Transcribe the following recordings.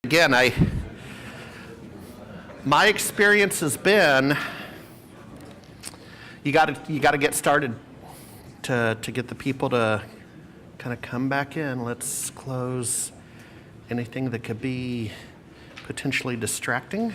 Again, my experience has been you got to get started to get the people to kind of come back in. Let's close anything that could be potentially distracting.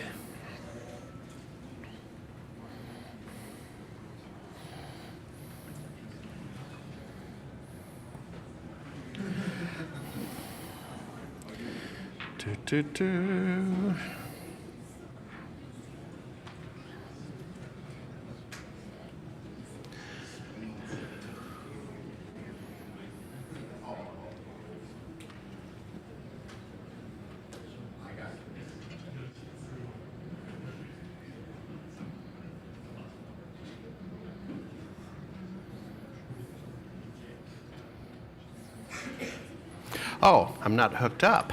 Oh, I'm not hooked up.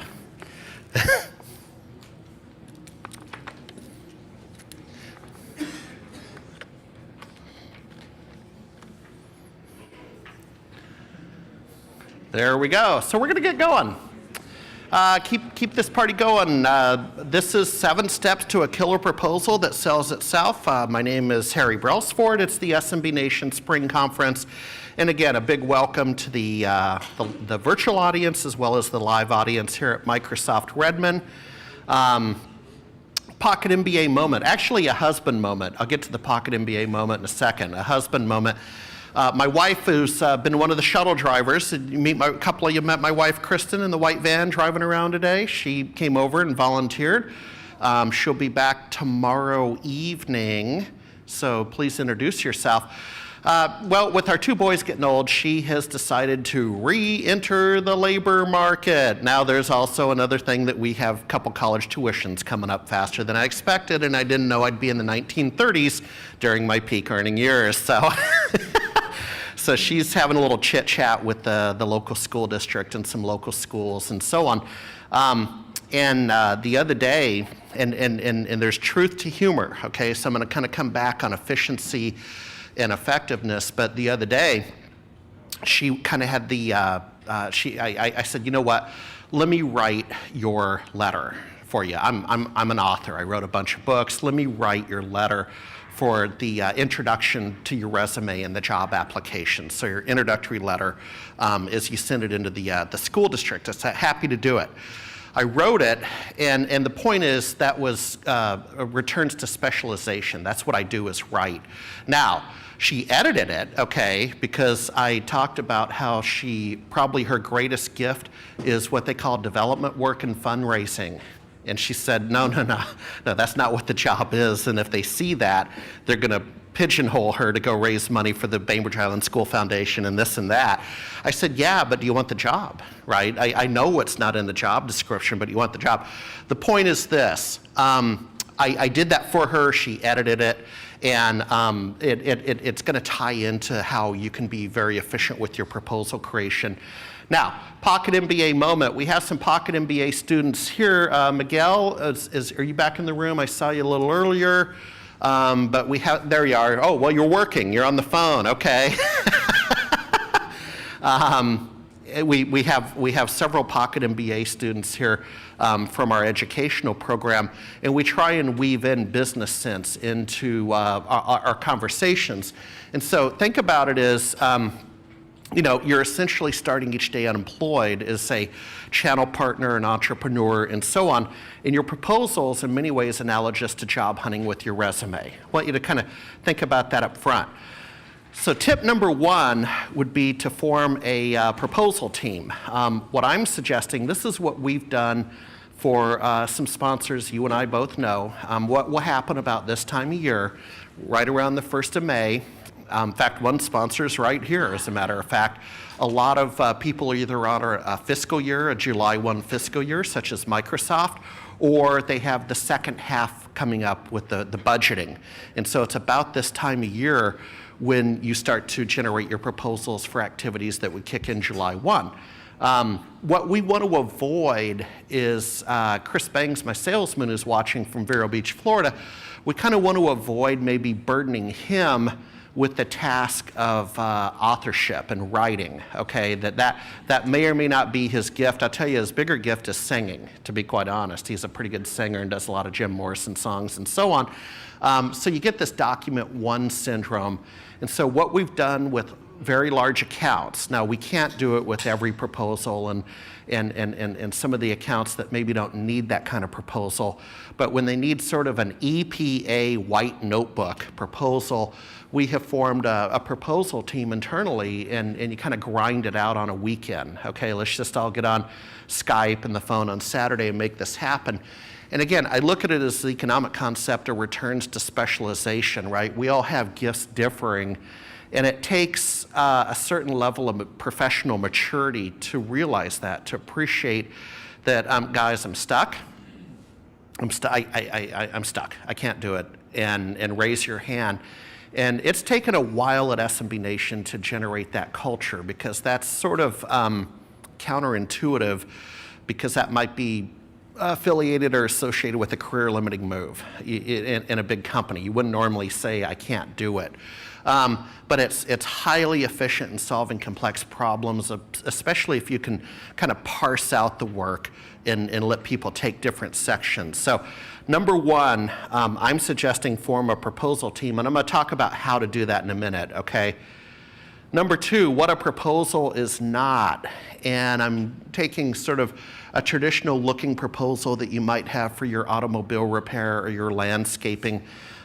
There we go. So we're going to get going. Keep this party going. This is 7 Steps to a Killer Proposal That Sells Itself. My name is Harry Brelsford. It's the SMB Nation Spring Conference. And again, a big welcome to the virtual audience as well as the live audience here at Microsoft Redmond. Pocket MBA moment, actually a husband moment. I'll get to the Pocket MBA moment in a second, a husband moment. My wife, who's been one of the shuttle drivers, a couple of you met my wife, Kristen, in the white van driving around today. She came over and volunteered. She'll be back tomorrow evening, so please introduce yourself. Well, with our 2 boys getting old, she has decided to re-enter the labor market. Now there's also another thing that we have a couple college tuitions coming up faster than I expected, and I didn't know I'd be in the 1930s during my peak earning years. So she's having a little chit chat with the local school district and some local schools and so on. The other day, and there's truth to humor, okay? So I'm gonna kind of come back on efficiency and effectiveness, but the other day, she kind of had I said, you know what, let me write your letter for you. I'm an author, I wrote a bunch of books, let me write your letter for the introduction to your resume and the job application. So your introductory letter is you send it into the school district. I said, happy to do it. I wrote it, and the point is that was returns to specialization. That's what I do is write. Now, she edited it, okay, because I talked about how probably her greatest gift is what they call development work and fundraising. And she said, no, that's not what the job is. And if they see that, they're going to pigeonhole her to go raise money for the Bainbridge Island School Foundation and this and that. I said, yeah, but do you want the job, right? I know what's not in the job description, but you want the job. The point is this. I did that for her. She edited it. And it's going to tie into how you can be very efficient with your proposal creation. Now, Pocket MBA moment. We have some Pocket MBA students here. Miguel, are you back in the room? I saw you a little earlier, but there you are. Oh, well, you're working. You're on the phone. Okay. We have several Pocket MBA students here from our educational program, and we try and weave in business sense into our conversations. And so think about it as, you're essentially starting each day unemployed as a channel partner, an entrepreneur, and so on. And your proposal is in many ways analogous to job hunting with your resume. I want you to kind of think about that up front. So tip number 1 would be to form a proposal team. What I'm suggesting, this is what we've done for some sponsors you and I both know. What will happen about this time of year, right around the 1st of May, in fact, one sponsor is right here, as a matter of fact. A lot of people are either on a fiscal year, a July 1 fiscal year, such as Microsoft, or they have the second half coming up with the budgeting. And so it's about this time of year when you start to generate your proposals for activities that would kick in July 1. What we want to avoid is, Chris Bangs, my salesman, who's watching from Vero Beach, Florida, we kind of want to avoid maybe burdening him with the task of authorship and writing, okay? That may or may not be his gift. I'll tell you, his bigger gift is singing, to be quite honest. He's a pretty good singer and does a lot of Jim Morrison songs and so on. So you get this document one syndrome. And so what we've done with very large accounts, now we can't do it with every proposal and some of the accounts that maybe don't need that kind of proposal, but when they need sort of an EPA white notebook proposal, we have formed a proposal team internally, and you kind of grind it out on a weekend. Okay, let's just all get on Skype and the phone on Saturday and make this happen. And again, I look at it as the economic concept of returns to specialization, right? We all have gifts differing, and it takes a certain level of professional maturity to realize that, to appreciate that, guys, I'm stuck. I'm stuck. I can't do it. And raise your hand. And it's taken a while at SMB Nation to generate that culture, because that's sort of counterintuitive, because that might be affiliated or associated with a career-limiting move in a big company. You wouldn't normally say, I can't do it. But it's highly efficient in solving complex problems, especially if you can kind of parse out the work and let people take different sections. So number one, I'm suggesting form a proposal team, and I'm going to talk about how to do that in a minute, okay? Number two, what a proposal is not. And I'm taking sort of a traditional looking proposal that you might have for your automobile repair or your landscaping.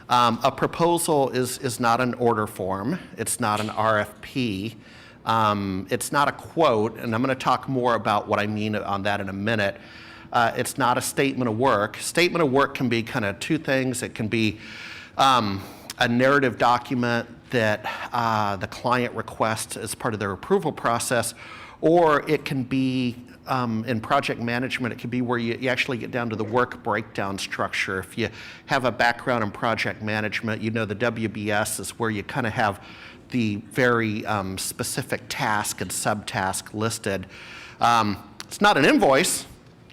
A proposal is not an order form. It's not an RFP. It's not a quote, and I'm going to talk more about what I mean on that in a minute. It's not a statement of work. Statement of work can be kind of two things. It can be a narrative document that the client requests as part of their approval process, or it can be in project management, it can be where you actually get down to the work breakdown structure. If you have a background in project management, you know the WBS is where you kind of have the very specific task and subtask listed. It's not an invoice,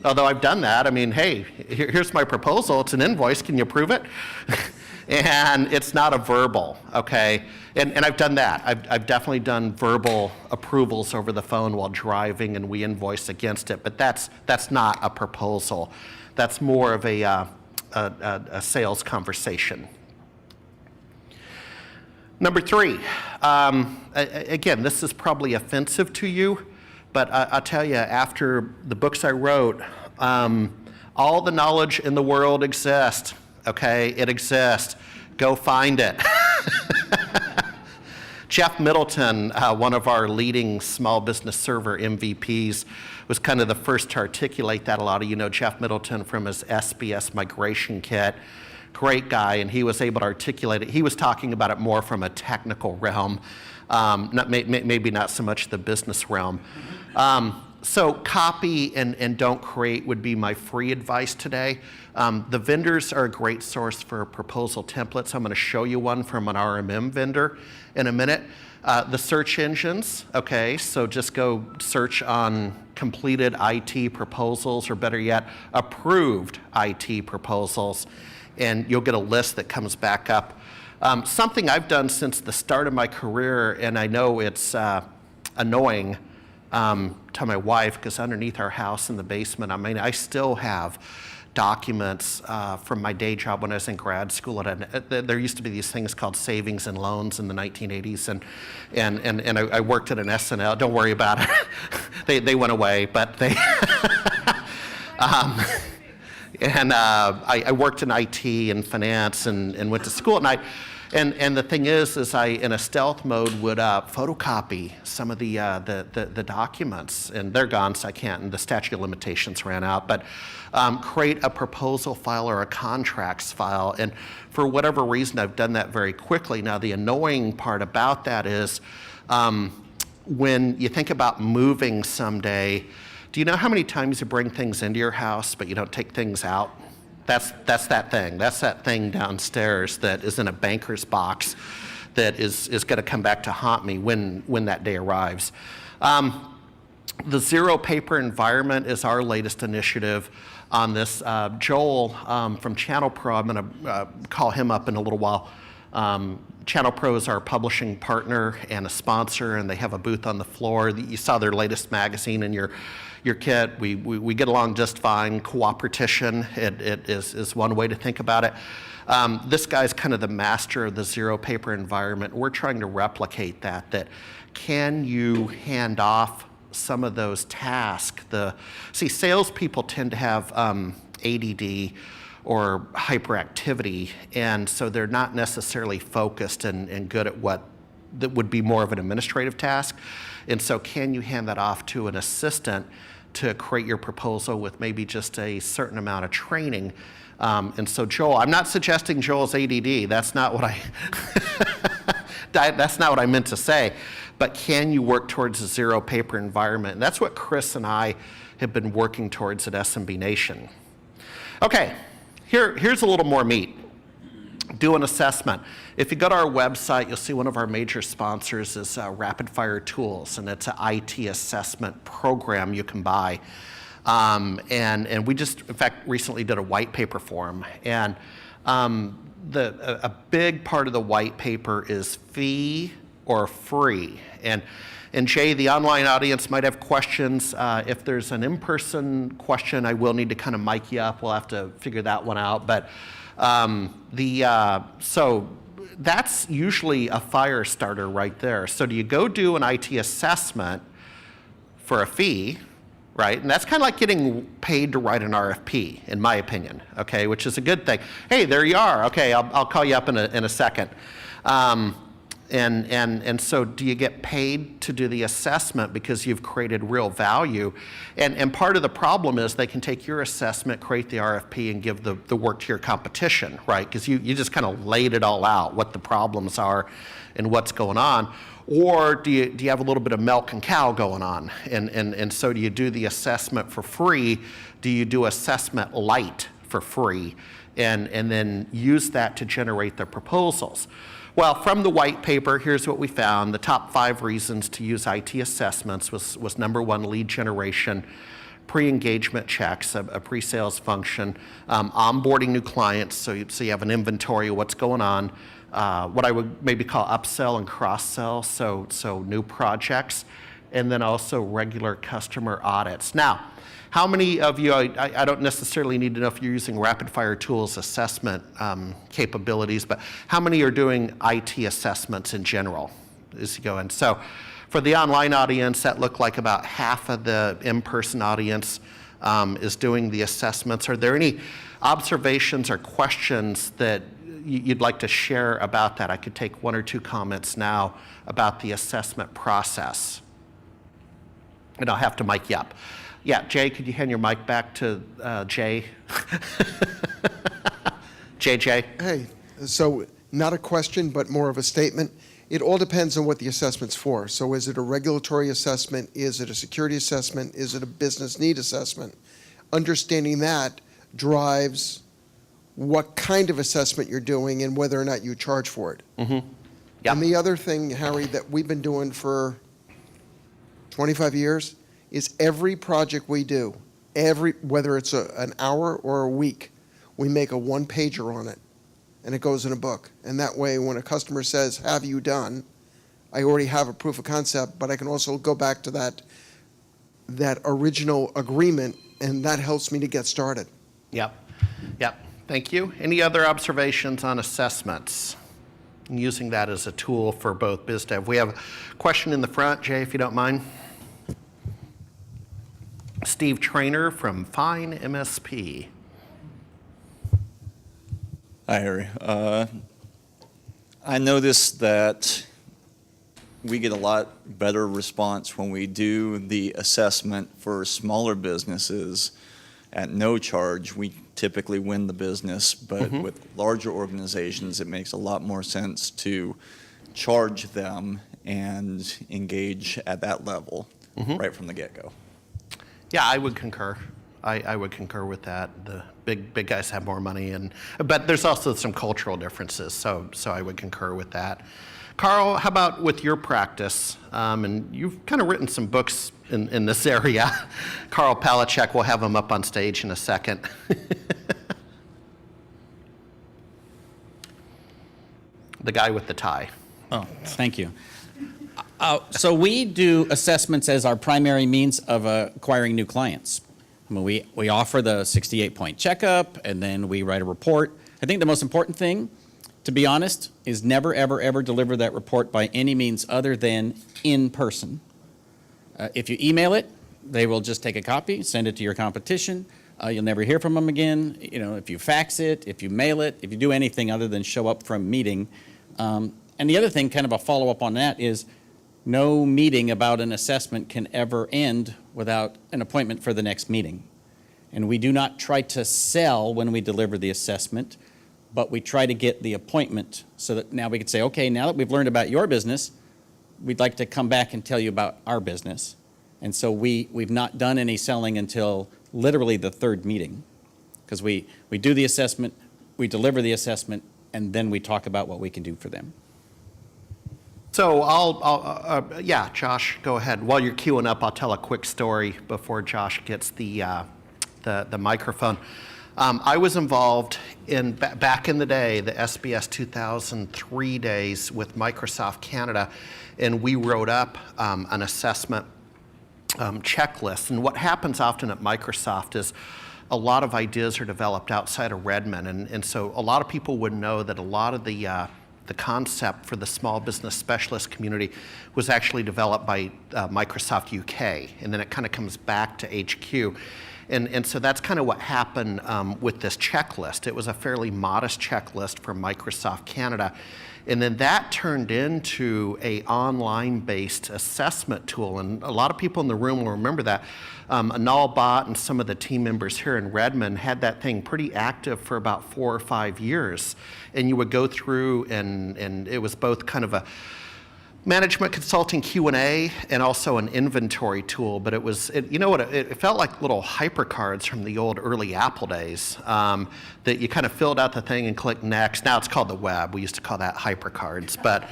although I've done that. I mean, hey, here's my proposal. It's an invoice. Can you approve it? And it's not a verbal, okay? And I've done that. I've definitely done verbal approvals over the phone while driving, and we invoice against it, but that's not a proposal. That's more of a sales conversation. Number three, again, this is probably offensive to you, but I'll tell you, after the books I wrote, all the knowledge in the world exists. Okay, it exists. Go find it. Jeff Middleton, one of our leading small business server MVPs, was kind of the first to articulate that. A lot of you know Jeff Middleton from his SBS migration kit. Great guy, and he was able to articulate it. He was talking about it more from a technical realm, maybe not so much the business realm. So copy and don't create would be my free advice today. The vendors are a great source for proposal templates. I'm going to show you one from an RMM vendor in a minute. The search engines, okay, so just go search on completed IT proposals, or better yet, approved IT proposals, and you'll get a list that comes back up. Something I've done since the start of my career, and I know it's annoying to my wife, because underneath our house in the basement, I mean, I still have documents from my day job when I was in grad school. There used to be these things called savings and loans in the 1980s, and I worked at an SNL. Don't worry about it. they went away, but they. I worked in IT and finance and went to school, and the thing is I, in a stealth mode, would photocopy some of the documents, and they're gone, so I can't, and the statute of limitations ran out, but create a proposal file or a contracts file, and for whatever reason, I've done that very quickly. Now, the annoying part about that is when you think about moving someday, do you know how many times you bring things into your house, but you don't take things out? That's that thing. That's that thing downstairs that is in a banker's box that is going to come back to haunt me when that day arrives. The Zero Paper Environment is our latest initiative on this. Joel from Channel Pro, I'm going to call him up in a little while. Channel Pro is our publishing partner and a sponsor, and they have a booth on the floor. You saw their latest magazine in your kit. We get along just fine. Cooperation it is one way to think about it. This guy's kind of the master of the zero paper environment. We're trying to replicate that can you hand off some of those tasks? See, salespeople tend to have ADD or hyperactivity, and so they're not necessarily focused and good at what that would be more of an administrative task. And so can you hand that off to an assistant to create your proposal with maybe just a certain amount of training? And so Joel, I'm not suggesting Joel's ADD. That's not what that's not what I meant to say. But can you work towards a zero paper environment? And that's what Chris and I have been working towards at SMB Nation. Okay. Here's a little more meat. Do an assessment. If you go to our website, you'll see one of our major sponsors is Rapid Fire Tools, and it's an IT assessment program you can buy. And we just, in fact, recently did a white paper for them. And a big part of the white paper is fee or free. And Jay, the online audience might have questions. If there's an in-person question, I will need to kind of mic you up. We'll have to figure that one out. But so that's usually a fire starter right there. So do you go do an IT assessment for a fee, right? And that's kind of like getting paid to write an RFP, in my opinion, okay, which is a good thing. Hey, there you are. Okay, I'll call you up in a second. And so do you get paid to do the assessment because you've created real value? And part of the problem is they can take your assessment, create the RFP, and give the work to your competition, right? Because you just kind of laid it all out, what the problems are and what's going on. Or do you have a little bit of milk and cow going on? And so do you do the assessment for free? Do you do assessment light for free? And then use that to generate the proposals? Well, from the white paper, here's what we found. The top 5 reasons to use IT assessments was number 1, lead generation, pre-engagement checks, a pre-sales function, onboarding new clients, so you have an inventory of what's going on, what I would maybe call upsell and cross-sell, so new projects, and then also regular customer audits. Now, how many of you, I don't necessarily need to know if you're using Rapid Fire Tools assessment capabilities, but how many are doing IT assessments in general as you go in? So for the online audience, that looked like about half of the in-person audience is doing the assessments. Are there any observations or questions that you'd like to share about that? I could take 1 or 2 comments now about the assessment process. And I'll have to mic you up. Yeah, Jay, could you hand your mic back to Jay? JJ? Hey, so not a question, but more of a statement. It all depends on what the assessment's for. So is it a regulatory assessment? Is it a security assessment? Is it a business need assessment? Understanding that drives what kind of assessment you're doing and whether or not you charge for it. Mm-hmm. Yep. And the other thing, Harry, that we've been doing for 25 years is every project we do, whether it's an hour or a week, we make a 1-pager on it, and it goes in a book. And that way, when a customer says, "Have you done?" I already have a proof of concept, but I can also go back to that original agreement, and that helps me to get started. Yep. Thank you. Any other observations on assessments? And using that as a tool for both biz dev. We have a question in the front, Jay, if you don't mind. Steve Trainer from Fine MSP. Hi, Harry. I noticed that we get a lot better response when we do the assessment for smaller businesses at no charge. We typically win the business, but with larger organizations, it makes a lot more sense to charge them and engage at that level right from the get-go. Yeah, I would concur. I would concur with that. The big guys have more money, but there's also some cultural differences, so I would concur with that. Carl, how about with your practice? And you've kind of written some books in this area. Carl Palachek, we'll have him up on stage in a second. the guy with the tie. Oh, thank you. So we do assessments as our primary means of acquiring new clients. I mean, we offer the 68-point checkup, and then we write a report. I think the most important thing, to be honest, is never, ever, ever deliver that report by any means other than in person. If you email it, they will just take a copy, send it to your competition. You'll never hear from them again. You know, if you fax it, if you mail it, if you do anything other than show up for a meeting. And the other thing, kind of a follow-up on that, is no meeting about an assessment can ever end without an appointment for the next meeting. And we do not try to sell when we deliver the assessment, but we try to get the appointment so that now we can say, okay, now that we've learned about your business, we'd like to come back and tell you about our business. And so we've not done any selling until literally the third meeting, because we do the assessment, we deliver the assessment, and then we talk about what we can do for them. So yeah, Josh, go ahead. While you're queuing up, I'll tell a quick story before Josh gets the microphone. I was involved in, back in the day, the SBS 2003 days with Microsoft Canada, and we wrote up an assessment checklist. And what happens often at Microsoft is a lot of ideas are developed outside of Redmond, and so a lot of people would know that a lot of the concept for the small business specialist community was actually developed by Microsoft UK, and then it kind of comes back to HQ. And so that's kind of what happened with this checklist. It was a fairly modest checklist for Microsoft Canada. And then that turned into a online-based assessment tool. And a lot of people in the room will remember that. Anal Bott and some of the team members here in Redmond had that thing pretty active for about 4 or 5 years. And you would go through, and it was both kind of a management consulting Q&A and also an inventory tool, but you know what, it felt like little hypercards from the old early Apple days, that you kind of filled out the thing and clicked next. Now it's called the web. We used to call that hypercards, but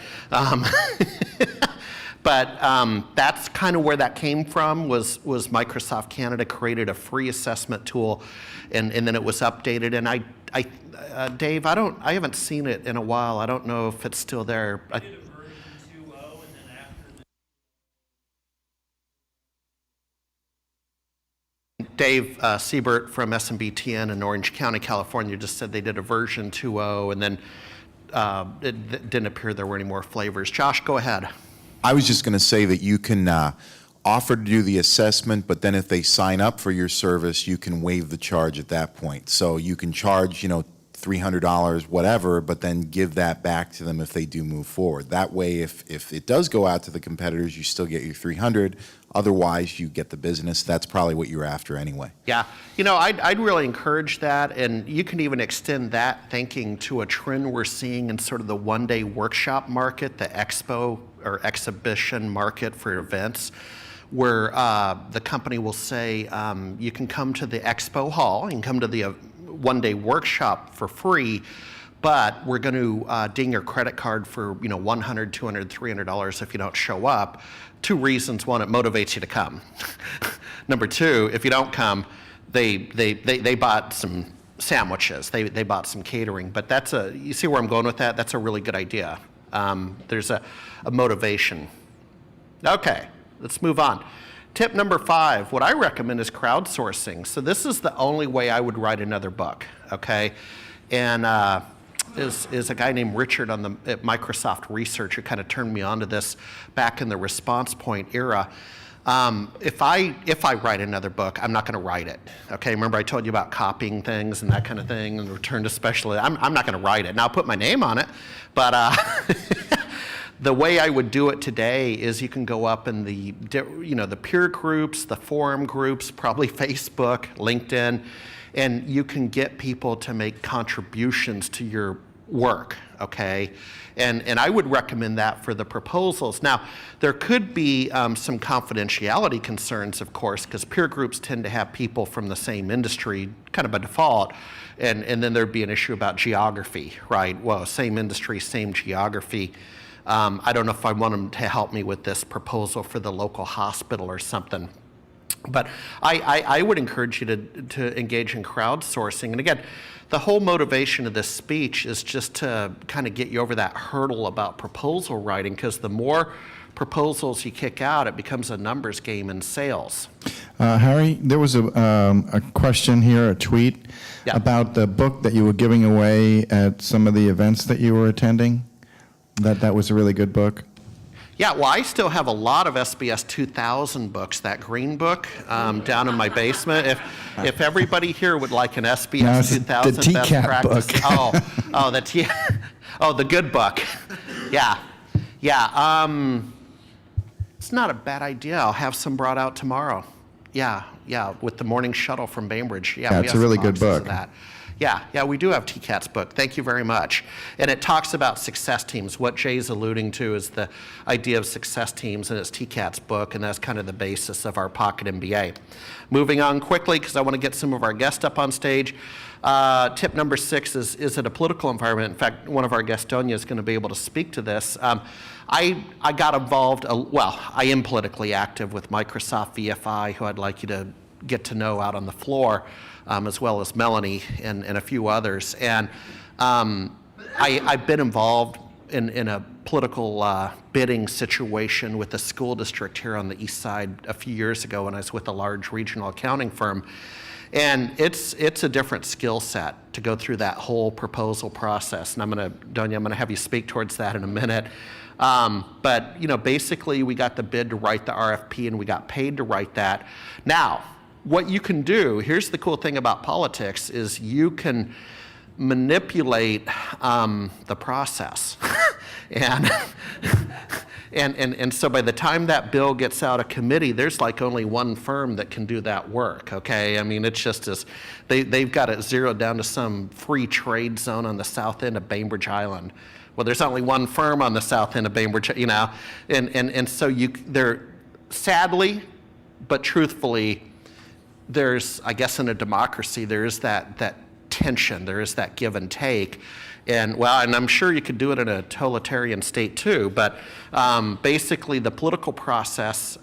that's kind of where that came from, was Microsoft Canada created a free assessment tool, and then it was updated. And Dave, I haven't seen it in a while. I don't know if it's still there. Dave Siebert from SMB TN in Orange County, California, just said they did a version 2.0, and then it didn't appear there were any more flavors. Josh, go ahead. I was just going to say that you can offer to do the assessment, but then if they sign up for your service, you can waive the charge at that point. So you can charge, $300, whatever, but then give that back to them if they do move forward. That way, if it does go out to the competitors, you still get your $300. Otherwise, you get the business. That's probably what you're after anyway. Yeah, I'd really encourage that, and you can even extend that thinking to a trend we're seeing in sort of the one-day workshop market, the expo or exhibition market for events, where the company will say, you can come to the expo hall, you can come to the one-day workshop for free, but we're going to ding your credit card for $100, $200, $300 if you don't show up. 2 reasons. 1, it motivates you to come. Number 2, if you don't come, they bought some sandwiches. They bought some catering. But you see where I'm going with that? That's a really good idea. There's a motivation. Okay, let's move on. Tip number 5, what I recommend is crowdsourcing. So this is the only way I would write another book, okay? And is a guy named Richard at Microsoft Research who kind of turned me on to this back in the response point era. If I write another book, I'm not going to write it, okay? Remember I told you about copying things and that kind of thing and return to specialist. I'm not going to write it. Now I'll put my name on it, but the way I would do it today is you can go up in the peer groups, the forum groups, probably Facebook, LinkedIn, and you can get people to make contributions to your work, okay? And I would recommend that for the proposals. Now, there could be some confidentiality concerns, of course, because peer groups tend to have people from the same industry, kind of by default, and then there'd be an issue about geography, right? Well, same industry, same geography. I don't know if I want them to help me with this proposal for the local hospital or something. But I would encourage you to engage in crowdsourcing. And again, the whole motivation of this speech is just to kind of get you over that hurdle about proposal writing, because the more proposals you kick out, it becomes a numbers game in sales. Harry, there was a question here, a tweet, Yeah. about the book that you were giving away at some of the events that you were attending. That was a really good book. Yeah, well, I still have a lot of SBS 2000 books, that green book, down in my basement. If everybody here would like an No, SBS it's the 2000 best TCAT practice, book. the good book. Yeah. It's not a bad idea. I'll have some brought out tomorrow. Yeah, with the morning shuttle from Bainbridge. Yeah, we it's have a really some good boxes of book. that. Yeah, we do have TCAT's book. Thank you very much. And it talks about success teams. What Jay's alluding to is the idea of success teams, and it's TCAT's book, and that's kind of the basis of our Pocket MBA. Moving on quickly, because I want to get some of our guests up on stage. Tip number 6 is it a political environment? In fact, one of our Gastonia is going to be able to speak to this. I got involved, I am politically active with Microsoft VFI, who I'd like you to get to know out on the floor, as well as Melanie and a few others. And I've been involved in a political bidding situation with a school district here on the east side a few years ago when I was with a large regional accounting firm. And it's a different skill set to go through that whole proposal process. And Donya, I'm gonna have you speak towards that in a minute. But basically we got the bid to write the RFP and we got paid to write that. Now, what you can do, here's the cool thing about politics, is you can manipulate the process. And so by the time that bill gets out of committee, there's like only one firm that can do that work, okay? I mean, it's just as, they've got it zeroed down to some free trade zone on the south end of Bainbridge Island. Well, there's only one firm on the south end of Bainbridge, and so they're, sadly, but truthfully, there's, I guess in a democracy, there is that tension, there is that give and take. And I'm sure you could do it in a totalitarian state too, but basically the political process,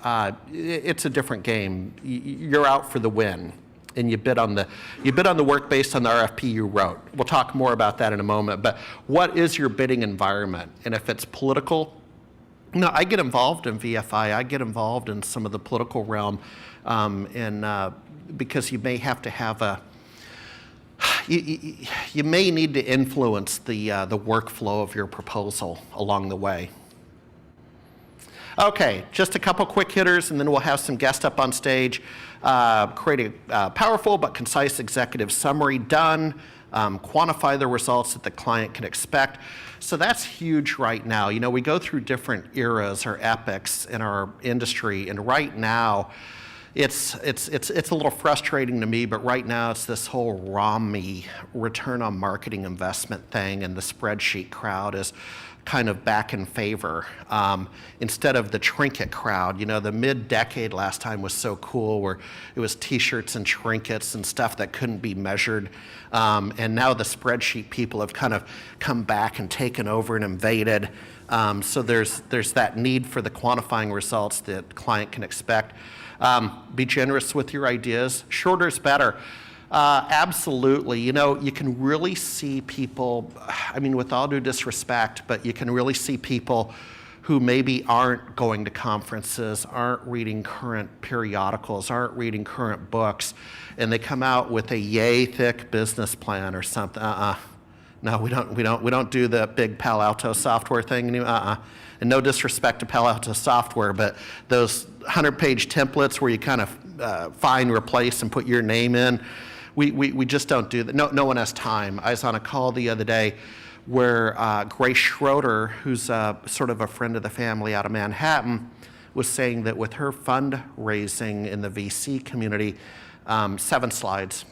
it's a different game. You're out for the win, and you bid on the work based on the RFP you wrote. We'll talk more about that in a moment, but what is your bidding environment? And if it's political, I get involved in VFI, I get involved in some of the political realm, because you may have to have you may need to influence the workflow of your proposal along the way. Okay, just a couple quick hitters, and then we'll have some guests up on stage. Create a powerful but concise executive summary done. Quantify the results that the client can expect. So that's huge right now. We go through different eras or epochs in our industry, and right now, it's a little frustrating to me, but right now it's this whole ROMI, return on marketing investment thing, and the spreadsheet crowd is kind of back in favor instead of the trinket crowd. The mid-decade last time was so cool, where it was t-shirts and trinkets and stuff that couldn't be measured. And now the spreadsheet people have kind of come back and taken over and invaded. So there's that need for the quantifying results that the client can expect. Be generous with your ideas. Shorter is better. Absolutely. You can really see people, with all due disrespect, but you can really see people who maybe aren't going to conferences, aren't reading current periodicals, aren't reading current books, and they come out with a yay thick business plan or something. No, we don't do the big Palo Alto software thing. And no disrespect to Palo Alto software, but those 100-page templates where you kind of find, replace, and put your name in, we just don't do that. No one has time. I was on a call the other day where Grace Schroeder, who's sort of a friend of the family out of Manhattan, was saying that with her fundraising in the VC community, 7 slides,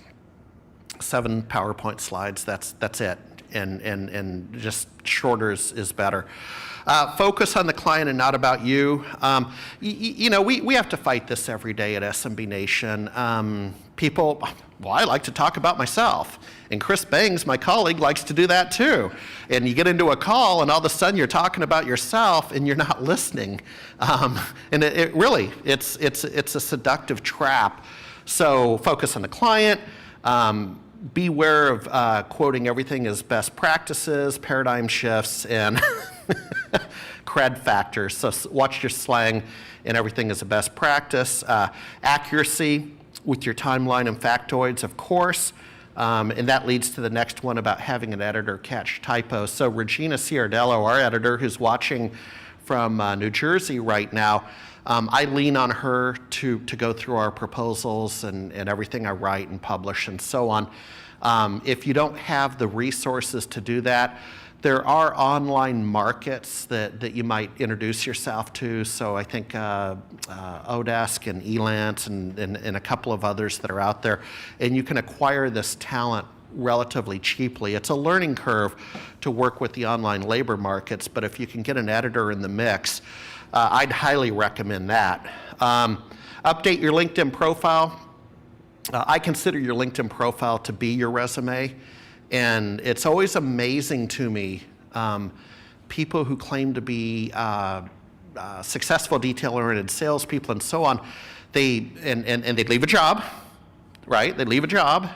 7 PowerPoint slides, that's it. and just shorter is better. Focus on the client and not about you. You know, we have to fight this every day at SMB Nation. People, well, I like to talk about myself. And Chris Bangs, my colleague, likes to do that too. And you get into a call and all of a sudden you're talking about yourself and you're not listening. And it really, it's a seductive trap. So focus on the client. Beware of quoting everything as best practices, paradigm shifts, and cred factors. So watch your slang and everything is a best practice. Accuracy with your timeline and factoids, of course. And that leads to the next one about having an editor catch typos. So Regina Ciardello, our editor, who's watching from New Jersey right now, I lean on her to go through our proposals and everything I write and publish and so on. If you don't have the resources to do that, there are online markets that you might introduce yourself to. So I think Odesk and Elance and a couple of others that are out there. And you can acquire this talent relatively cheaply. It's a learning curve to work with the online labor markets, but if you can get an editor in the mix, I'd highly recommend that. Update your LinkedIn profile. I consider your LinkedIn profile to be your resume, and it's always amazing to me, people who claim to be successful detail-oriented salespeople and so on, they leave a job, right? They leave a job,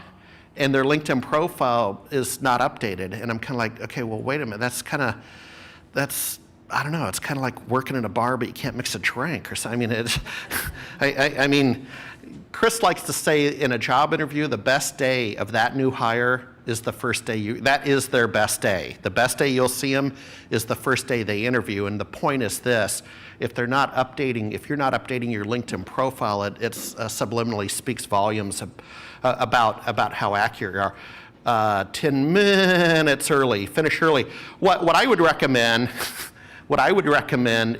and their LinkedIn profile is not updated, and I'm kind of like, okay, well, wait a minute, I don't know, it's kind of like working in a bar, but you can't mix a drink or something. I mean, Chris likes to say in a job interview, the best day of that new hire is the first day that is their best day. The best day you'll see them is the first day they interview. And the point is this, if you're not updating your LinkedIn profile, it subliminally speaks volumes about how accurate you are. 10 minutes early, finish early. What I would recommend,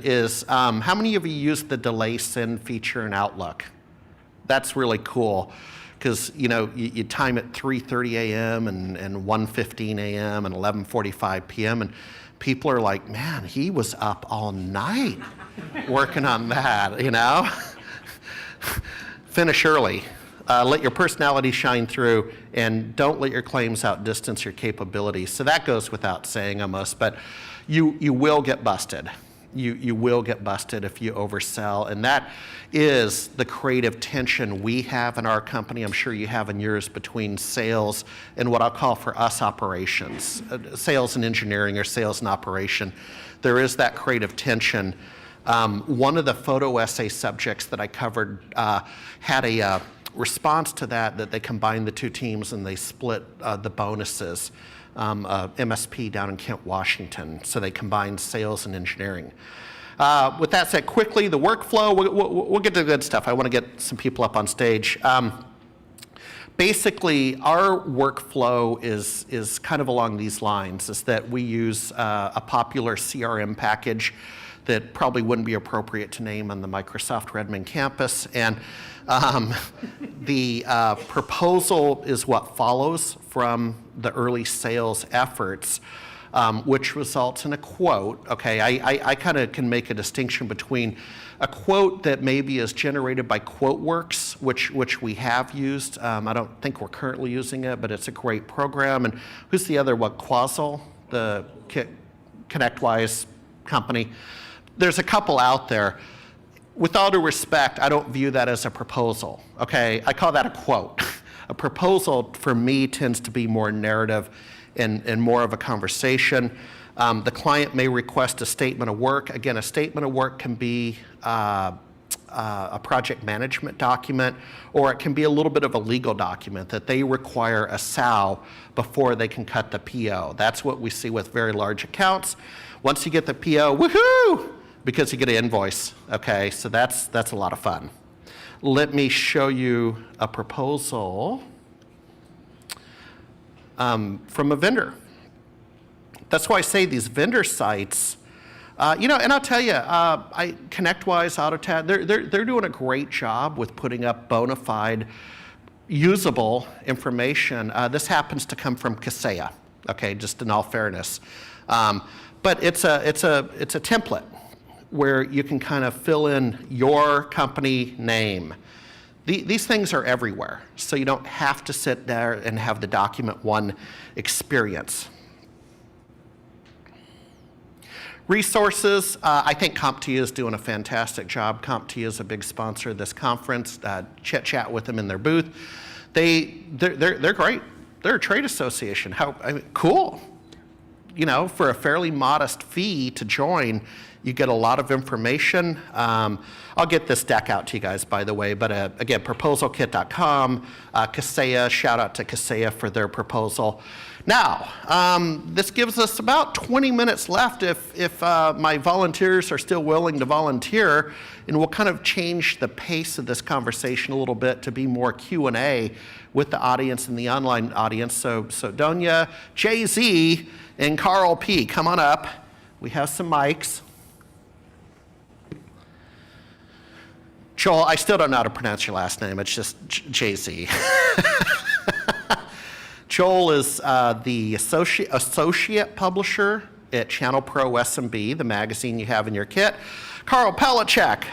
is, how many of you use the delay send feature in Outlook? That's really cool, because you time it 3:30 a.m. and 1:15 a.m. and 11:45 p.m. and people are like, man, he was up all night working on that. Finish early. Let your personality shine through, and don't let your claims outdistance your capabilities. So that goes without saying almost, but you will get busted. You will get busted if you oversell, and that is the creative tension we have in our company. I'm sure you have in yours, between sales and what I'll call for us operations, sales and engineering or sales and operation. There is that creative tension. One of the photo essay subjects that I covered had a response to that they combined the two teams and they split the bonuses. MSP down in Kent, Washington. So they combined sales and engineering. With that said, quickly, the workflow, we'll get to the good stuff. I want to get some people up on stage. Basically, our workflow is kind of along these lines, is that we use a popular CRM package that probably wouldn't be appropriate to name on the Microsoft Redmond campus. And the proposal is what follows from the early sales efforts, which results in a quote. Okay, I kind of can make a distinction between a quote that maybe is generated by QuoteWorks, which we have used. I don't think we're currently using it, but it's a great program. And who's the other one? Quasel, the ConnectWise company. There's a couple out there. With all due respect, I don't view that as a proposal, okay? I call that a quote. A proposal, for me, tends to be more narrative and more of a conversation. The client may request a statement of work. Again, a statement of work can be a project management document, or it can be a little bit of a legal document that they require a SAL before they can cut the PO. That's what we see with very large accounts. Once you get the PO, woohoo! Because you get an invoice, okay? So that's a lot of fun. Let me show you a proposal from a vendor. That's why I say these vendor sites, and I'll tell you, ConnectWise, AutoTAD, they're doing a great job with putting up bona fide, usable information. This happens to come from CompTIA. Okay, just in all fairness. But it's a template where you can kind of fill in your company name. These things are everywhere, so you don't have to sit there and have the document one experience. Resources, I think CompTIA is doing a fantastic job. CompTIA is a big sponsor of this conference. Chat with them in their booth. They're great. They're a trade association. Cool. You know, for a fairly modest fee to join, you get a lot of information. I'll get this deck out to you guys, by the way, but again, proposalkit.com, CompTIA, shout out to CompTIA for their proposal. Now, this gives us about 20 minutes left if my volunteers are still willing to volunteer, and we'll kind of change the pace of this conversation a little bit to be more Q&A with the audience and the online audience. So Donia, Jay-Z, and Carl P., come on up. We have some mics. Joel, I still don't know how to pronounce your last name. It's just Jay-Z. Joel is the associate publisher at Channel Pro SMB, the magazine you have in your kit. Carl Palachek,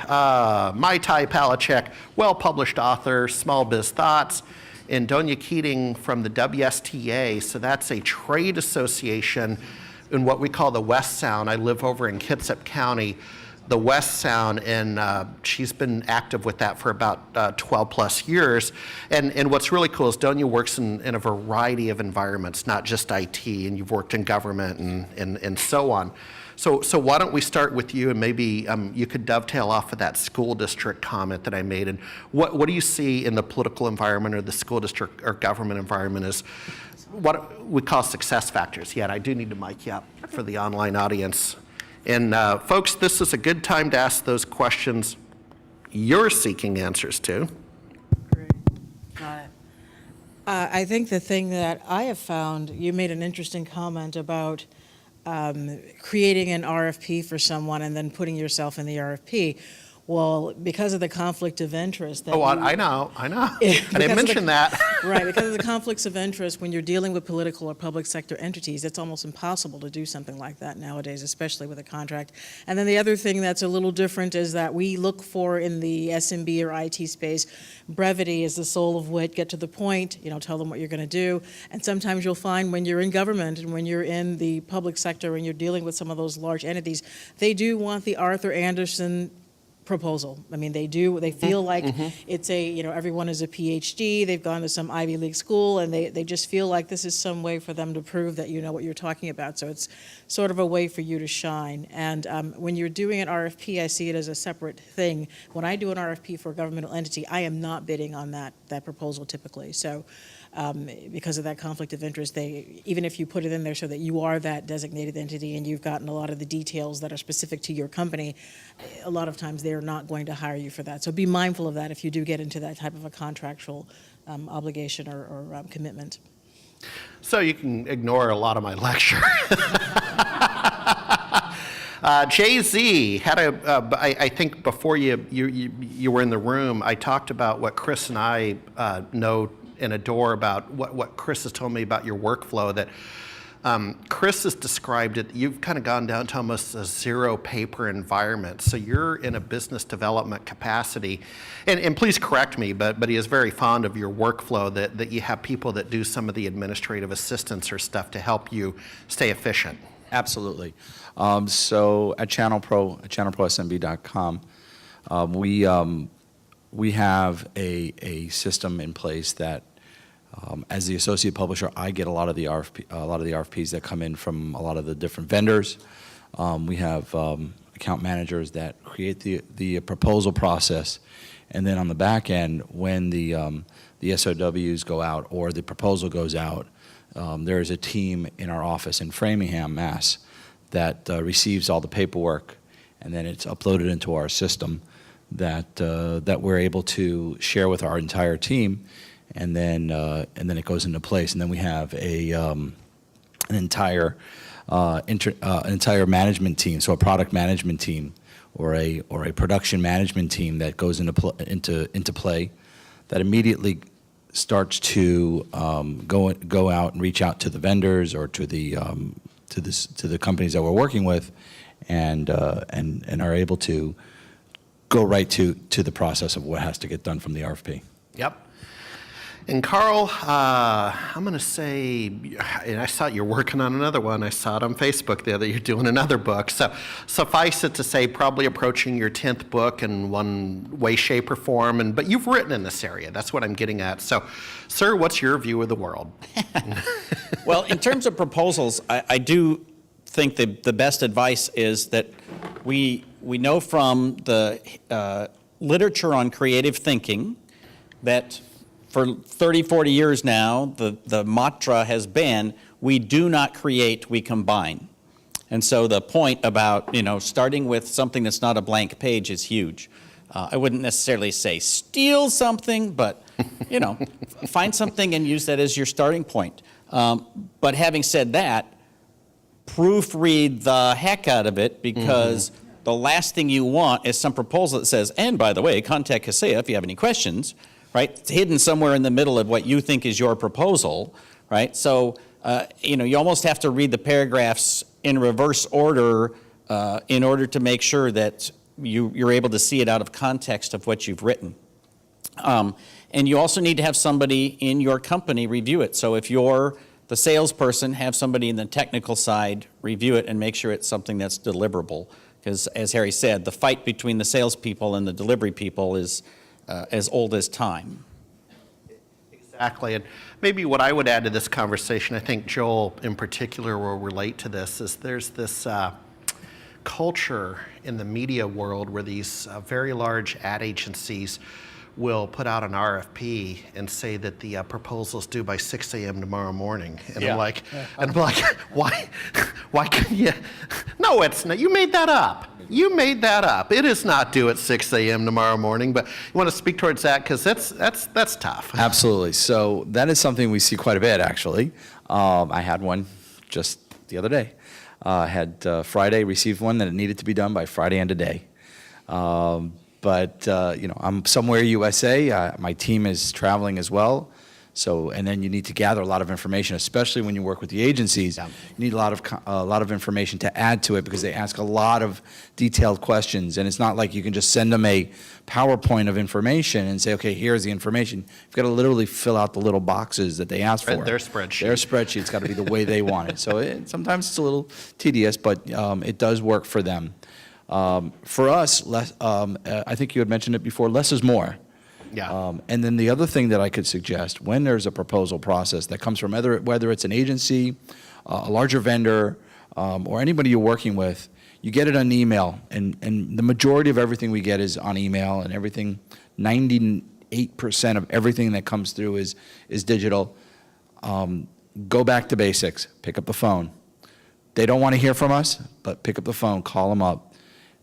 Mai Tai Palachek, well-published author, Small Biz Thoughts. And Donia Keating from the WSTA, so that's a trade association in what we call the West Sound. I live over in Kitsap County, the West Sound, and she's been active with that for about 12 plus years. And what's really cool is Donia works in a variety of environments, not just IT, and you've worked in government and so on. So why don't we start with you, and maybe you could dovetail off of that school district comment that I made, and what do you see in the political environment or the school district or government environment as what we call success factors? Yeah, I do need to mic you up for the online audience. And folks, this is a good time to ask those questions you're seeking answers to. Great. Got it. I think the thing that I have found, you made an interesting comment about creating an RFP for someone and then putting yourself in the RFP. Well, because of the conflict of interest. That I know. I didn't mention that. Right, because of the conflicts of interest, when you're dealing with political or public sector entities, it's almost impossible to do something like that nowadays, especially with a contract. And then the other thing that's a little different is that we look for in the SMB or IT space, brevity is the soul of wit, get to the point, tell them what you're going to do. And sometimes you'll find when you're in government and when you're in the public sector and you're dealing with some of those large entities, they do want the Arthur Anderson proposal. I mean, they feel like it's everyone is a PhD, they've gone to some Ivy League school, and they just feel like this is some way for them to prove that you know what you're talking about. So it's sort of a way for you to shine. And when you're doing an RFP, I see it as a separate thing. When I do an RFP for a governmental entity, I am not bidding on that proposal typically. So because of that conflict of interest, even if you put it in there so that you are that designated entity and you've gotten a lot of the details that are specific to your company, a lot of times they're not going to hire you for that. So be mindful of that if you do get into that type of a contractual obligation or commitment. So you can ignore a lot of my lecture. Jay-Z had I think before you were in the room, I talked about what Chris and I know and adore about what Chris has told me about your workflow, that Chris has described it, you've kind of gone down to almost a zero paper environment. So you're in a business development capacity, and please correct me, but he is very fond of your workflow, that you have people that do some of the administrative assistance or stuff to help you stay efficient. Absolutely. So at channelprosmb.com, we have a system in place that, as the associate publisher, I get a lot of the RFPs that come in from a lot of the different vendors. We have account managers that create the proposal process, and then on the back end, when the SOWs go out or the proposal goes out, there is a team in our office in Framingham, Mass, that receives all the paperwork, and then it's uploaded into our system that we're able to share with our entire team, and then it goes into place. And then we have an entire management team, so a product management team or a production management team that goes into play, that immediately starts to go out and reach out to the vendors or to the companies that we're working with, and are able to go right to the process of what has to get done from the RFP. Yep. And Carl, I'm going to say, and I saw you're working on another one. I saw it on Facebook there that you're doing another book. So suffice it to say, probably approaching your 10th book in one way, shape, or form. But you've written in this area. That's what I'm getting at. So, sir, what's your view of the world? Well, in terms of proposals, I do think the best advice is that we know from the literature on creative thinking that for 30, 40 years now, the mantra has been, we do not create, we combine. And so the point about, starting with something that's not a blank page is huge. I wouldn't necessarily say steal something, but, find something and use that as your starting point. But having said that, proofread the heck out of it, because the last thing you want is some proposal that says, and by the way, contact CompTIA if you have any questions. Right? It's hidden somewhere in the middle of what you think is your proposal, right? So, you almost have to read the paragraphs in reverse order in order to make sure that you're able to see it out of context of what you've written. And you also need to have somebody in your company review it. So if you're the salesperson, have somebody in the technical side review it and make sure it's something that's deliverable. Because as Harry said, the fight between the salespeople and the delivery people is as old as time. Exactly. And maybe what I would add to this conversation, I think Joel in particular will relate to this, is there's this culture in the media world where these very large ad agencies will put out an RFP and say that the proposal's due by 6 a.m. tomorrow morning. And I'm like, why can you? No, it's not. You made that up. You made that up. It is not due at 6 a.m. tomorrow morning, but you want to speak towards that because that's tough. Absolutely. So that is something we see quite a bit, actually. I had one just the other day. Had Friday, received one that it needed to be done by Friday end of day. But I'm somewhere USA. My team is traveling as well. So, and then you need to gather a lot of information, especially when you work with the agencies. You need a lot of information to add to it because they ask a lot of detailed questions. And it's not like you can just send them a PowerPoint of information and say, okay, here's the information. You've got to literally fill out the little boxes that they ask for. Their spreadsheet. Their spreadsheet's got to be the way they want it. So sometimes it's a little tedious, but it does work for them. For us, I think you had mentioned it before, less is more. Yeah. And then the other thing that I could suggest, when there's a proposal process that comes from whether it's an agency, a larger vendor, or anybody you're working with, you get it on email. And the majority of everything we get is on email, and everything, 98% of everything that comes through is digital. Go back to basics. Pick up the phone. They don't want to hear from us, but pick up the phone, call them up,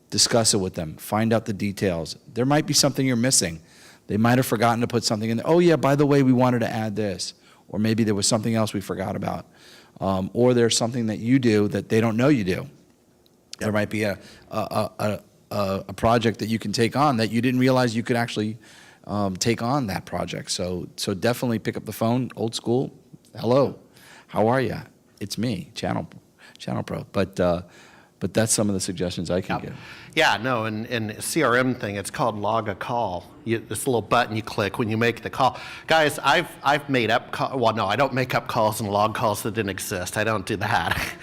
discuss it with them, find out the details. There might be something you're missing. They might have forgotten to put something in there. Oh, yeah, by the way, we wanted to add this. Or maybe there was something else we forgot about. Or there's something that you do that they don't know you do. There might be a project that you can take on that you didn't realize you could actually take on that project. So definitely pick up the phone, old school. Hello, how are you? It's me, Channel Pro. But that's some of the suggestions I can give. Yeah, no, and CRM thing, it's called log a call. This little button you click when you make the call. Guys, I've made up well, no, I don't make up calls and log calls that didn't exist. I don't do that.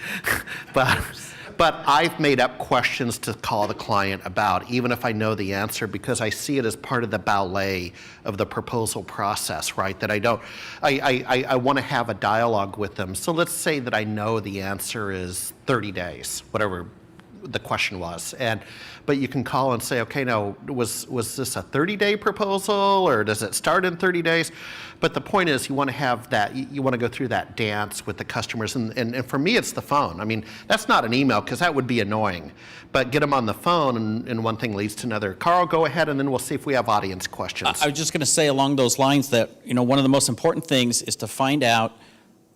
But I've made up questions to call the client about, even if I know the answer, because I see it as part of the ballet of the proposal process, right? That I want to have a dialogue with them. So let's say that I know the answer is 30 days, whatever the question was. But you can call and say, okay, now, was this a 30-day proposal, or does it start in 30 days? But the point is, you want to have that, you want to go through that dance with the customers. And for me, it's the phone. I mean, that's not an email, because that would be annoying. But get them on the phone, and one thing leads to another. Carl, go ahead, and then we'll see if we have audience questions. I was just going to say along those lines that, one of the most important things is to find out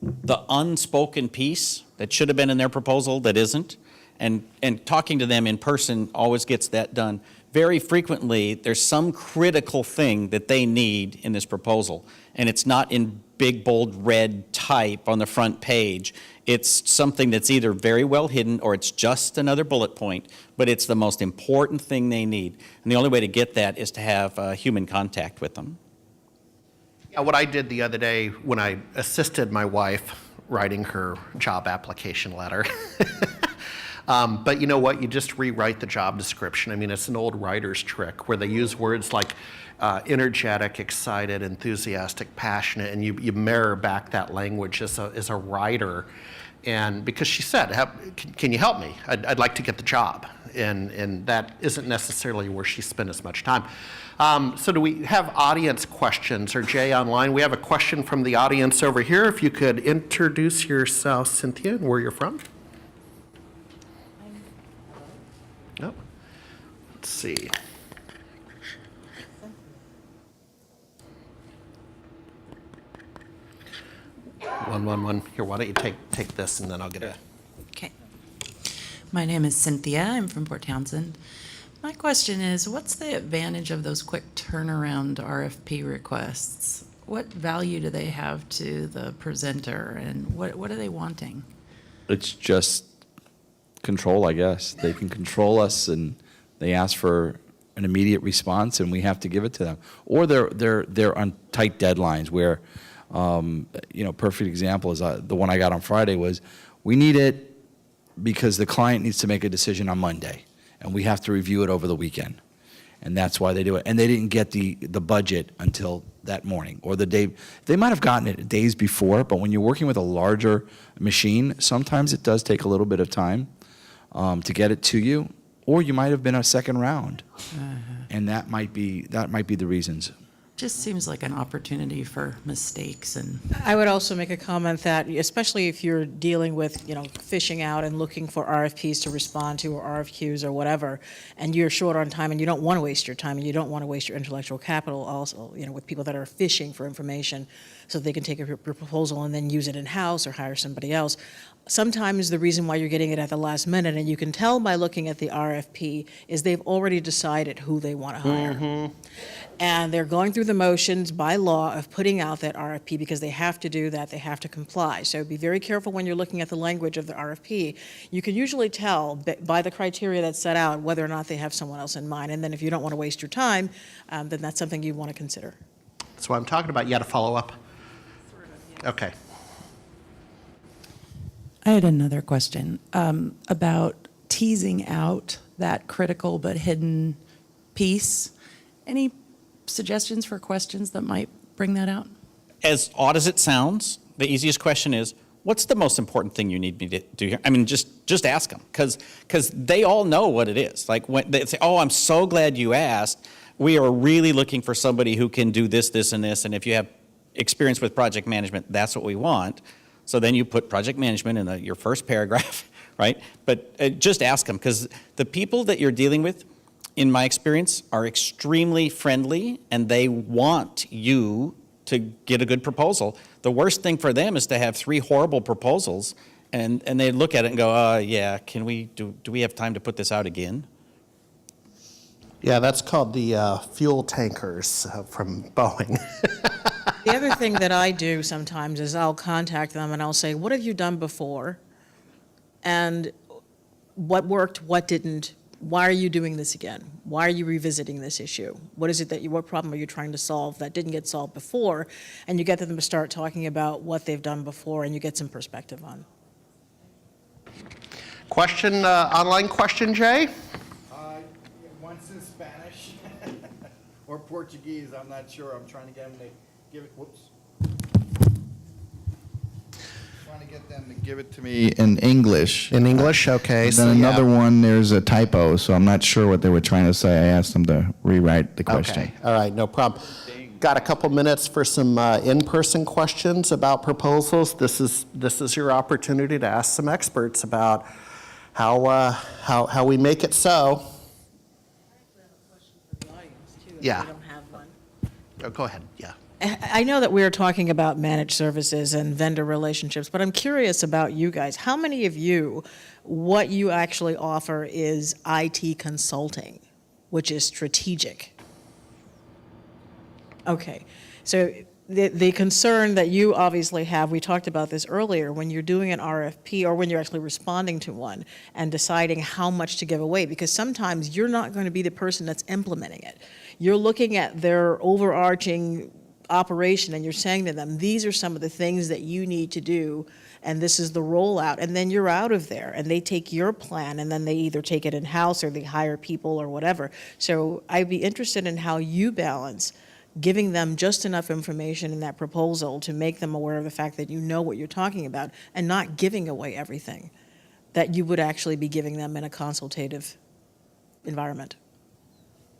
the unspoken piece that should have been in their proposal that isn't. And talking to them in person always gets that done very frequently, there's some critical thing that they need in this proposal, and it's not in big, bold, red type on the front page. It's something that's either very well hidden or it's just another bullet point, but it's the most important thing they need. And the only way to get that is to have human contact with them. Yeah, what I did the other day when I assisted my wife writing her job application letter. But you know what? You just rewrite the job description. I mean, it's an old writer's trick where they use words like energetic, excited, enthusiastic, passionate, and you mirror back that language as a writer. And because she said, can you help me? I'd like to get the job. And that isn't necessarily where she spent as much time. So do we have audience questions? Or Jay online? We have a question from the audience over here. If you could introduce yourself, Cynthia, and where you're from. Nope. Let's see. One. Here, why don't you take this and then I'll get it. Okay. My name is Cynthia. I'm from Port Townsend. My question is, what's the advantage of those quick turnaround RFP requests? What value do they have to the presenter, and what are they wanting? It's just control, I guess. They can control us, and they ask for an immediate response, and we have to give it to them. Or they're on tight deadlines where, perfect example is the one I got on Friday was, we need it because the client needs to make a decision on Monday, and we have to review it over the weekend. And that's why they do it. And they didn't get the budget until that morning or the day. They might have gotten it days before, but when you're working with a larger machine, sometimes it does take a little bit of time to get it to you, or you might have been a second round. And that might be the reasons. Just seems like an opportunity for mistakes. And I would also make a comment that, especially if you're dealing with, fishing out and looking for RFPs to respond to or RFQs or whatever, and you're short on time and you don't want to waste your time and you don't want to waste your intellectual capital also, with people that are fishing for information so they can take your proposal and then use it in-house or hire somebody else. Sometimes the reason why you're getting it at the last minute, and you can tell by looking at the RFP, is they've already decided who they want to hire. And they're going through the motions by law of putting out that RFP because they have to do that, they have to comply. So be very careful when you're looking at the language of the RFP. You can usually tell by the criteria that's set out whether or not they have someone else in mind. And then if you don't want to waste your time, then that's something you want to consider. That's what I'm talking about. You got to follow up? Okay. I had another question about teasing out that critical but hidden piece. Any suggestions for questions that might bring that out? As odd as it sounds, the easiest question is, what's the most important thing you need me to do here? I mean, just ask them, because they all know what it is. Like when they say, oh, I'm so glad you asked. We are really looking for somebody who can do this, this, and this, and if you have experience with project management, that's what we want. So then you put project management in your first paragraph, right? But just ask them, because the people that you're dealing with, in my experience, are extremely friendly, and they want you to get a good proposal. The worst thing for them is to have 3 horrible proposals, and they look at it and go, yeah, do we have time to put this out again? Yeah, that's called the fuel tankers from Boeing. The other thing that I do sometimes is I'll contact them and I'll say, what have you done before? And what worked, what didn't? Why are you doing this again? Why are you revisiting this issue? What problem are you trying to solve that didn't get solved before? And you get them to start talking about what they've done before, and you get some perspective on. Question, online question, Jay? One's in Spanish or Portuguese. I'm not sure. I'm trying to get them to give it. Whoops. Trying to get them to give it to me in English. In English, okay. Then another one, there's a typo, so I'm not sure what they were trying to say. I asked them to rewrite the question. Okay, all right, no problem. Got a couple minutes for some in-person questions about proposals. This is your opportunity to ask some experts about how we make it so. Yeah. We don't have one. Oh, go ahead, yeah. I know that we're talking about managed services and vendor relationships, but I'm curious about you guys. How many of you, what you actually offer is IT consulting? which is strategic. Okay, so the concern that you obviously have, we talked about this earlier, when you're doing an RFP or when you're actually responding to one and deciding how much to give away, because sometimes you're not going to be the person that's implementing it. You're looking at their overarching operation and you're saying to them, these are some of the things that you need to do and this is the rollout, and then you're out of there and they take your plan and then they either take it in-house or they hire people or whatever. So I'd be interested in how you balance giving them just enough information in that proposal to make them aware of the fact that you know what you're talking about and not giving away everything that you would actually be giving them in a consultative environment.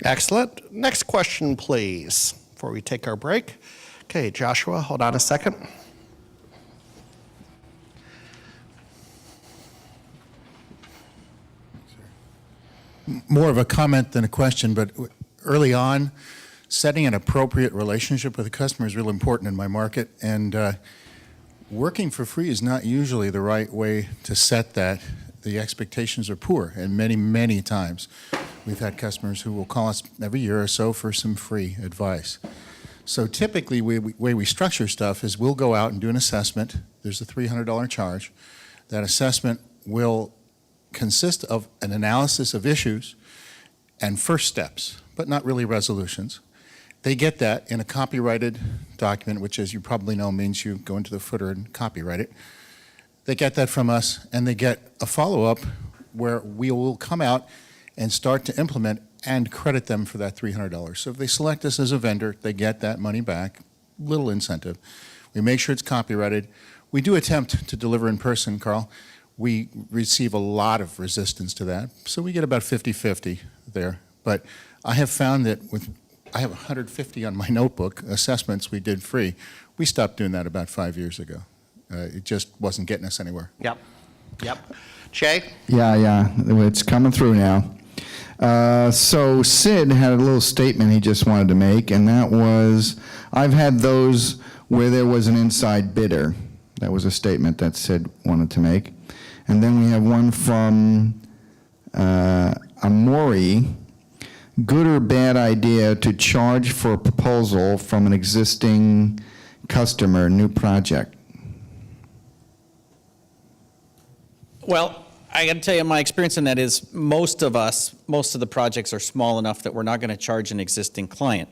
Excellent. Next question, please, before we take our break. Okay, Joshua, hold on a second. More of a comment than a question, but early on, setting an appropriate relationship with a customer is real important in my market, and working for free is not usually the right way to set that. The expectations are poor, and many, many times we've had customers who will call us every year or so for some free advice. So typically, the way we structure stuff is we'll go out and do an assessment. There's a $300 charge. That assessment will consist of an analysis of issues and first steps, but not really resolutions. They get that in a copyrighted document, which, as you probably know, means you go into the footer and copyright it. They get that from us, and they get a follow-up where we will come out and start to implement and credit them for that $300. So if they select us as a vendor, they get that money back, little incentive. We make sure it's copyrighted. We do attempt to deliver in person, Carl. We receive a lot of resistance to that, so we get about 50-50 there. But I have found that I have 150 on my notebook, assessments we did free. We stopped doing that about 5 years ago. It just wasn't getting us anywhere. Yep. Jay? Yeah, it's coming through now. So Sid had a little statement he just wanted to make, and that was, I've had those where there was an inside bidder. That was a statement that Sid wanted to make. And then we have one from Amori. Good or bad idea to charge for a proposal from an existing customer, new project? Well, I got to tell you, my experience in that is most of the projects are small enough that we're not going to charge an existing client.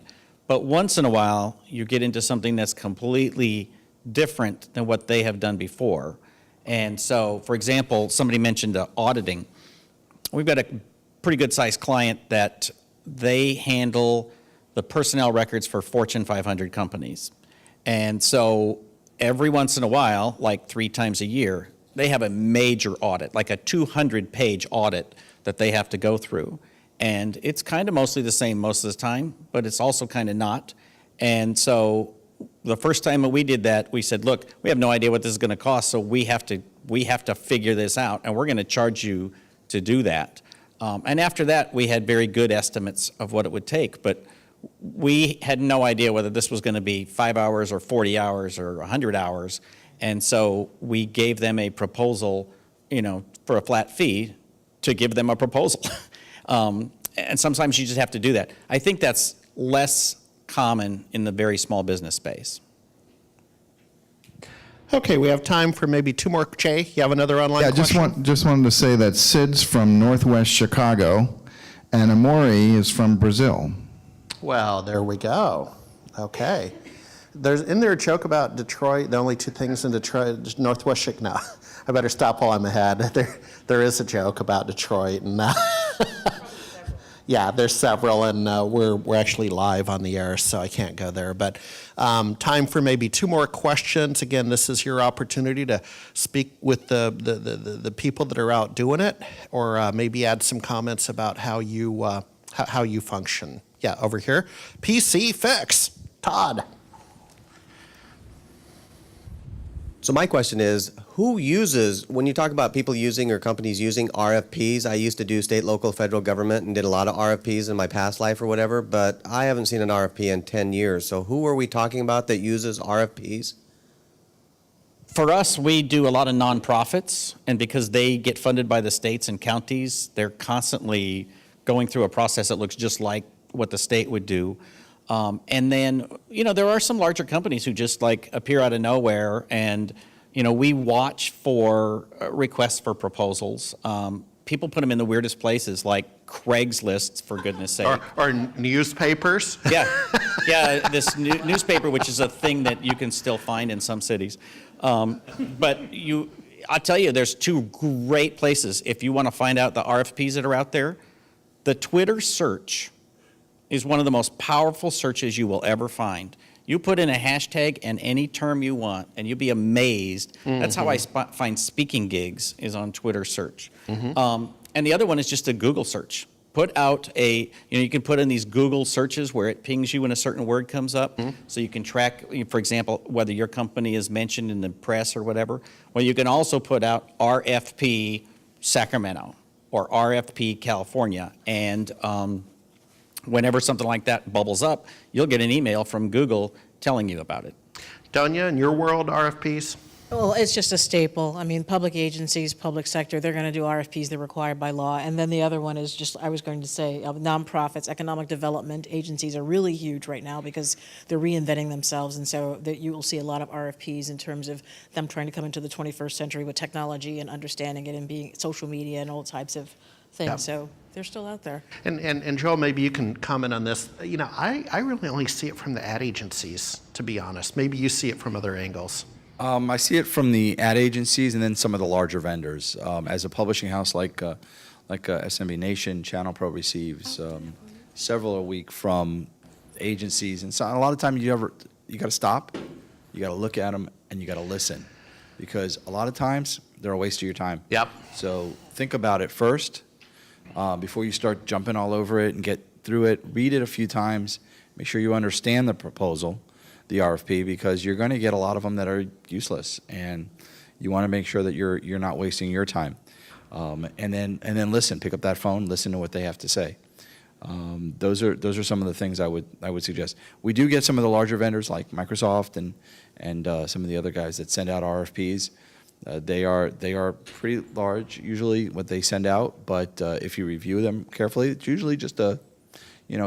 But once in a while, you get into something that's completely different than what they have done before. And so, for example, somebody mentioned auditing. We've got a pretty good-sized client that they handle the personnel records for Fortune 500 companies. And so every once in a while, like 3 times a year, they have a major audit, like a 200-page audit that they have to go through. And it's kind of mostly the same most of the time, but it's also kind of not. And so the first time that we did that, we said, look, we have no idea what this is going to cost, so we have to figure this out, and we're going to charge you to do that. And after that, we had very good estimates of what it would take, but we had no idea whether this was going to be 5 hours or 40 hours or 100 hours. And so we gave them a proposal, for a flat fee to give them a proposal. And sometimes you just have to do that. I think that's less common in the very small business space. Okay, we have time for maybe 2 more. Jay, you have another online question? Just wanted to say that Sid's from Northwest Chicago, and Amori is from Brazil. Well, there we go. Okay. Isn't there a joke about Detroit? The only 2 things in Detroit, Northwest Chicago. No, I better stop while I'm ahead. There is a joke about Detroit, and yeah, there's several, and we're actually live on the air, so I can't go there. But time for maybe 2 more questions. Again, this is your opportunity to speak with the people that are out doing it, or maybe add some comments about how you function. Yeah, over here. PC Fix. Todd. So my question is, who uses, when you talk about people using or companies using RFPs, I used to do state, local, federal government and did a lot of RFPs in my past life or whatever, but I haven't seen an RFP in 10 years. So who are we talking about that uses RFPs? For us, we do a lot of nonprofits, and because they get funded by the states and counties, they're constantly going through a process that looks just like what the state would do. And then, there are some larger companies who just like appear out of nowhere, and, we watch for requests for proposals. People put them in the weirdest places, like Craigslist, for goodness sake. Or newspapers. Yeah, this newspaper, which is a thing that you can still find in some cities. But I'll tell you, there's two great places if you want to find out the RFPs that are out there. The Twitter search is one of the most powerful searches you will ever find. You put in a hashtag and any term you want, and you'll be amazed. That's how I find speaking gigs, is on Twitter search. And the other one is just a Google search. Put out you can put in these Google searches where it pings you when a certain word comes up, so you can track, for example, whether your company is mentioned in the press or whatever. Well, you can also put out RFP Sacramento or RFP California, and whenever something like that bubbles up, you'll get an email from Google telling you about it. Donya, in your world, RFPs? Well, it's just a staple. I mean, public agencies, public sector, they're going to do RFPs, they're required by law. And then the other one is just, I was going to say, nonprofits, economic development agencies are really huge right now because they're reinventing themselves. And so you will see a lot of RFPs in terms of them trying to come into the 21st century with technology and understanding it and being social media and all types of things. Yeah. So they're still out there. And Joel, maybe you can comment on this. I really only see it from the ad agencies, to be honest. Maybe you see it from other angles. I see it from the ad agencies and then some of the larger vendors. As a publishing house like SMB Nation, Channel Pro receives several a week from agencies, and so a lot of times you got to stop, you got to look at them, and you got to listen, because a lot of times they're a waste of your time. Yep. So think about it first before you start jumping all over it and get through it. Read it a few times. Make sure you understand the proposal, the RFP, because you're going to get a lot of them that are useless, and you want to make sure that you're not wasting your time. And then listen, pick up that phone, listen to what they have to say. Those are some of the things I would suggest. We do get some of the larger vendors like Microsoft and some of the other guys that send out RFPs. They are pretty large usually what they send out, but if you review them carefully, it's usually just a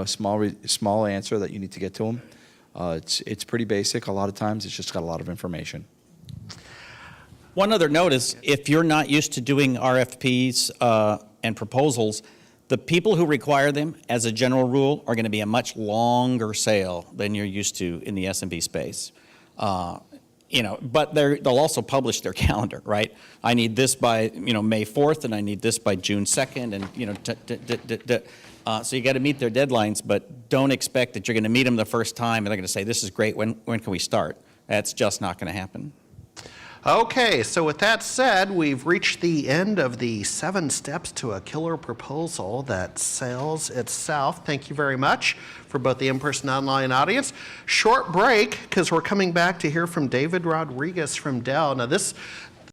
small answer that you need to get to them. It's pretty basic. A lot of times it's just got a lot of information. One other note is, if you're not used to doing RFPs and proposals, the people who require them, as a general rule, are going to be a much longer sale than you're used to in the SMB space. But they'll also publish their calendar, right? I need this by May 4th, and I need this by June 2nd, and so you got to meet their deadlines, but don't expect that you're going to meet them the first time and they're going to say, "This is great. When can we start?" That's just not going to happen. Okay, so with that said, we've reached the end of the 7 steps to a killer proposal that sells itself. Thank you very much for both the in-person and online audience. Short break, because we're coming back to hear from David Rodriguez from Dell. Now, this